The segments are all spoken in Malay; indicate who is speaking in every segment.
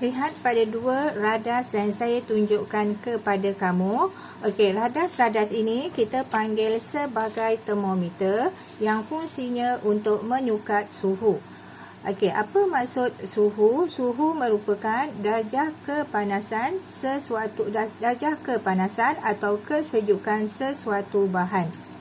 Speaker 1: Lihat pada dua radas yang saya tunjukkan kepada kamu. Okey, radas-radas ini kita panggil sebagai termometer yang fungsinya untuk menyukat suhu. Okey, apa maksud suhu? Suhu merupakan darjah kepanasan sesuatu, darjah kepanasan atau kesejukan sesuatu bahan.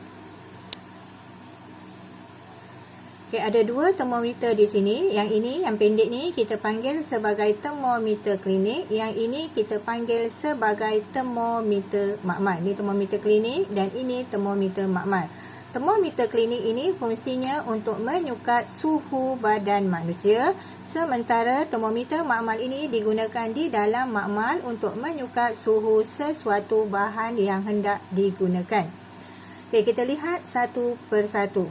Speaker 1: Okey, ada dua termometer di sini. Yang ini, yang pendek ni kita panggil sebagai termometer klinik. Yang ini kita panggil sebagai termometer makmal. Ini termometer klinik dan ini termometer makmal. Termometer klinik ini fungsinya untuk menyukat suhu badan manusia. Sementara termometer makmal ini digunakan di dalam makmal untuk menyukat suhu sesuatu bahan yang hendak digunakan. Okey, kita lihat satu persatu.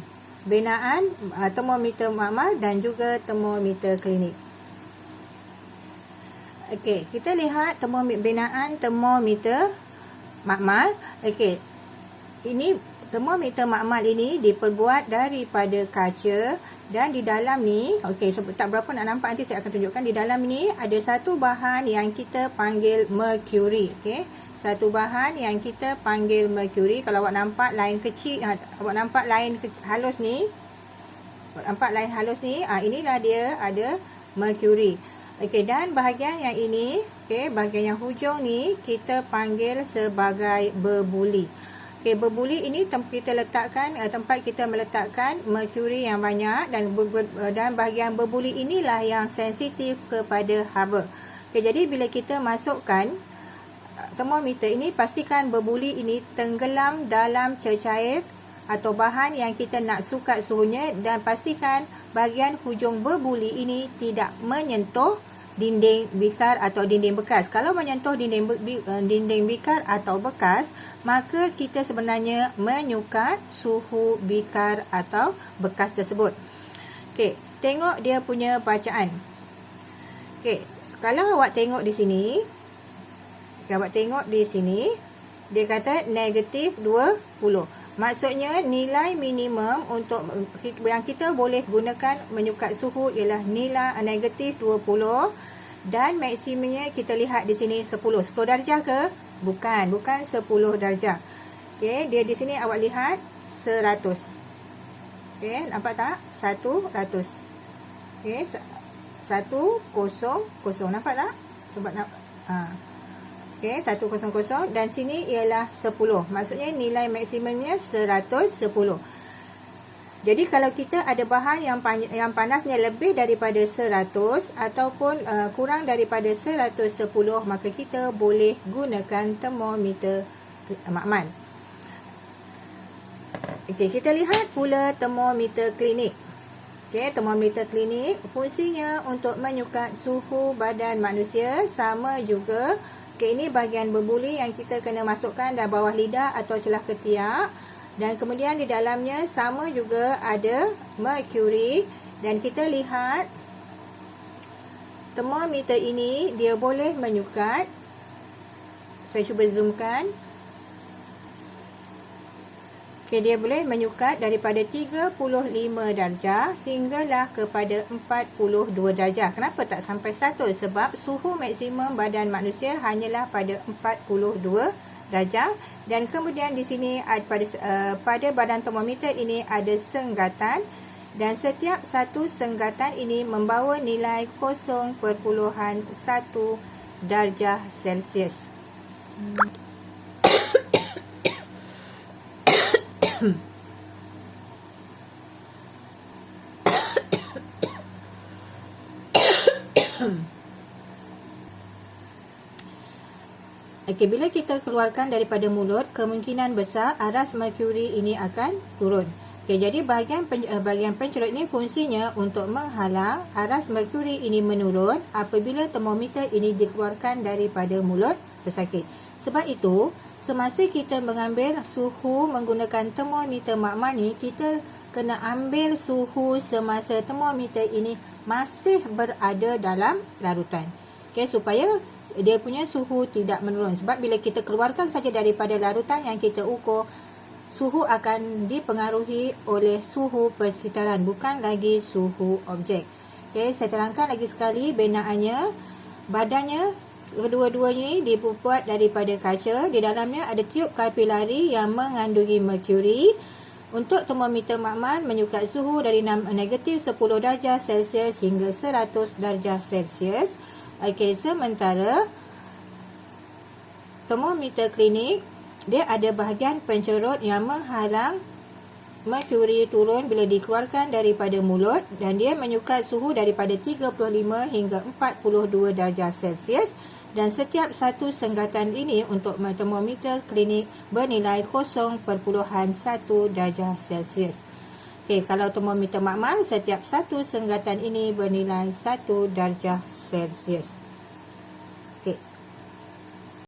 Speaker 1: Benaan termometer makmal dan juga termometer klinik. Okey, kita lihat benaan termometer makmal. Okey, ini termometer makmal ini diperbuat daripada kaca dan di dalam ni, okey, so, tak berapa nak nampak, nanti saya akan tunjukkan. Di dalam ni ada satu bahan yang kita panggil mercury. Okey, satu bahan yang kita panggil mercury. Kalau awak nampak lain kecil, awak nampak lain halus ni, awak nampak lain halus ni, inilah dia ada mercury. Okey, dan bahagian yang ini, okey, bahagian yang hujung ni kita panggil sebagai berbuli. Okey, berbuli ini kita letakkan, tempat kita meletakkan mercury yang banyak, dan bahagian berbuli inilah yang sensitif kepada haba. Okey, jadi bila kita masukkan termometer ini, pastikan berbuli ini tenggelam dalam cecair atau bahan yang kita nak sukat suhunya, dan pastikan bahagian hujung berbuli ini tidak menyentuh dinding bikar atau dinding bekas. Kalau menyentuh dinding bikar atau bekas, maka kita sebenarnya menyukat suhu bikar atau bekas tersebut. Okey, tengok dia punya bacaan. Okey, kalau awak tengok di sini, awak tengok di sini, dia kata negatif 20. Maksudnya nilai minimum untuk yang kita boleh gunakan menyukat suhu ialah nilai negatif 20, dan maksimumnya kita lihat di sini 10. 10 darjah ke? Bukan 10 darjah. Okey, dia di sini awak lihat 100. Okey, nampak tak? 100. Okey, 100, nampak tak? Sebab okey, 100 dan sini ialah 10. Maksudnya nilai maksimumnya 110. Jadi kalau kita ada bahan yang panasnya lebih daripada 100 ataupun kurang daripada 110, maka kita boleh gunakan termometer makmal. Okey, kita lihat pula termometer klinik. Okey, termometer klinik fungsinya untuk menyukat suhu badan manusia, sama juga. Okey, ini bahagian berbuli yang kita kena masukkan dalam bawah lidah atau celah ketiak. Dan kemudian di dalamnya sama juga ada mercury. Dan kita lihat termometer ini dia boleh menyukat. Saya cuba zoomkan. Okey, dia boleh menyukat daripada 35 darjah hinggalah kepada 42 darjah. Kenapa tak sampai 100? Sebab suhu maksimum badan manusia hanyalah pada 42 darjah. Dan kemudian di sini pada badan termometer ini ada senggatan, dan setiap satu senggatan ini membawa nilai 0.1 darjah Celsius. Okey, bila kita keluarkan daripada mulut, kemungkinan besar aras mercury ini akan turun. Okey, jadi bahagian pencerut ini fungsinya untuk menghalang aras mercury ini menurun apabila termometer ini dikeluarkan daripada mulut pesakit. Sebab itu, semasa kita mengambil suhu menggunakan termometer makmal ni, kita kena ambil suhu semasa termometer ini masih berada dalam larutan. Okey, supaya dia punya suhu tidak menurun. Sebab bila kita keluarkan saja daripada larutan yang kita ukur, suhu akan dipengaruhi oleh suhu persekitaran, bukan lagi suhu objek. Okey, saya terangkan lagi sekali benaannya. badannya kedua-duanya ni dibuat daripada kaca. Di dalamnya ada tiub kapilari yang mengandungi merkuri. Untuk termometer makmal menyukat suhu dari negatif 10 darjah Celsius hingga 100 darjah Celsius. Okey, sementara termometer klinik dia ada bahagian pencerut yang menghalang merkuri turun bila dikeluarkan daripada mulut, dan dia menyukat suhu daripada 35 hingga 42 darjah Celsius. Dan setiap satu senggatan ini untuk termometer klinik bernilai 0.1 darjah Celsius. Okey, kalau termometer makmal, setiap satu senggatan ini bernilai 1 darjah Celsius.